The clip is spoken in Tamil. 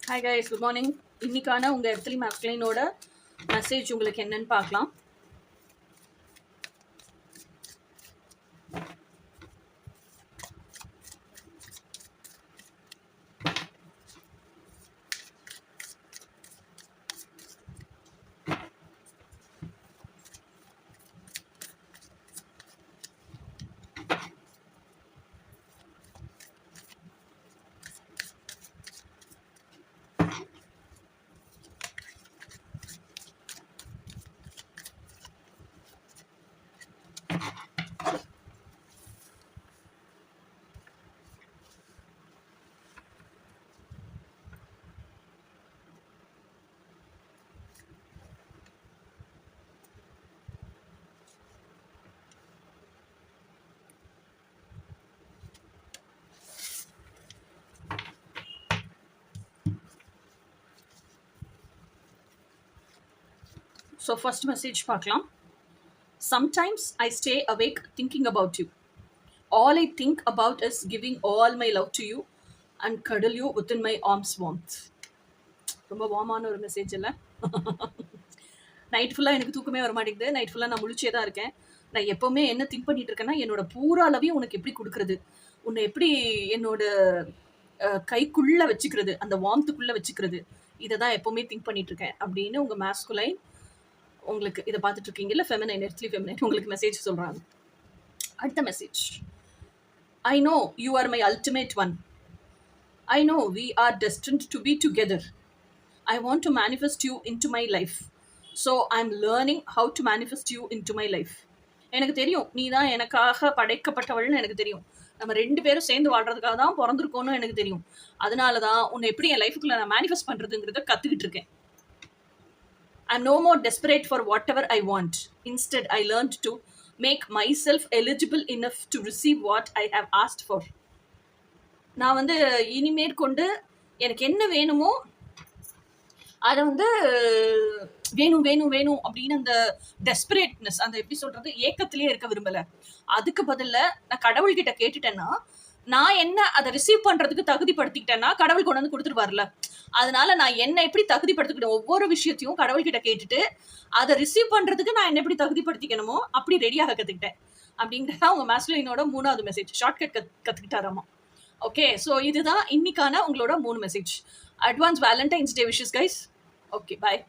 Hi guys, good morning. இன்னைக்கான உங்கள் எர்த்லி மேஸ்குலைனோட மெசேஜ் உங்களுக்கு என்னன்னு பார்க்கலாம். ஸோ ஃபர்ஸ்ட் மெசேஜ் பார்க்கலாம். Sometimes I stay awake thinking about you. All I think about is giving all my love to you and cuddle you within my arms warmth. ரொம்ப வார்மான ஒரு மெசேஜ் இல்லை? நைட் ஃபுல்லாக எனக்கு தூக்கமே வர மாட்டேங்குது. நைட் ஃபுல்லாக நான் முழிச்சே தான் இருக்கேன். நான் எப்போவுமே என்ன திங்க் பண்ணிட்டு இருக்கேன்னா, என்னோட பூரா லவையும் உனக்கு எப்படி கொடுக்குறது, உன்னை எப்படி என்னோட கைக்குள்ளே வச்சுக்கிறது, அந்த வார்ம்த்துக்குள்ளே வச்சுக்கிறது, இதை தான் எப்போவுமே திங்க் பண்ணிட்டு இருக்கேன் அப்படின்னு உங்கள் மேஸ்குலைன் உங்களுக்கு இதை பார்த்துட்டு இருக்கீங்கல்ல, ஃபெமினைன், எர்த்லி ஃபெமினைன் உங்களுக்கு மெசேஜ் சொல்கிறாங்க. அடுத்த message. I know you are my ultimate one. I know we are destined to be together. I want to manifest you into my life. So I'm learning how to manifest you into my life. எனக்கு தெரியும் நீ தான் எனக்காக படைக்கப்பட்டவள்னு எனக்கு தெரியும். நம்ம ரெண்டு பேரும் சேர்ந்து வாழ்றதுக்காக தான் பிறந்திருக்கோன்னு எனக்கு தெரியும். அதனால தான் உன்னை எப்படி என் லைஃபுக்குள்ள நான் மேனிஃபெஸ்ட் பண்ணுறதுங்கிறத கற்றுக்கிட்டு இருக்கேன். I'm no more desperate for whatever I want. Instead, I learned to make myself eligible enough to receive what I have asked for. நான் வந்து இனிமேற்கொண்டு எனக்கு என்ன வேணுமோ அதை வந்து வேணும் வேணும் வேணும் அப்படின்னு அந்த டெஸ்பரேட்னஸ், அந்த எப்படி சொல்றது, ஏக்கத்திலே இருக்க விரும்பலை. அதுக்கு பதிலாக நான் கடவுள்கிட்ட கேட்டுட்டேன்னா, நான் என்ன அதை ரிசீவ் பண்ணுறதுக்கு தகுதிப்படுத்திக்கிட்டேன்னா கடவுள் கொண்டு வந்து கொடுத்துருவார்ல. அதனால நான் என்ன எப்படி தகுதிப்படுத்திக்கிட்டேன், ஒவ்வொரு விஷயத்தையும் கடவுள்கிட்ட கேட்டுட்டு அதை ரிசீவ் பண்ணுறதுக்கு நான் என்ன எப்படி தகுதிப்படுத்திக்கணுமோ அப்படி ரெடியாக கற்றுக்கிட்டேன் அப்படிங்கிறதா உங்கள் மேஸ்குலைனோட 3வது மெசேஜ். ஷார்ட்கட் கற்றுக்கிட்டாராமா. ஓகே, ஸோ இதுதான் இன்னைக்கான உங்களோட 3 message. Advance Valentine's Day wishes guys. Okay, பாய்.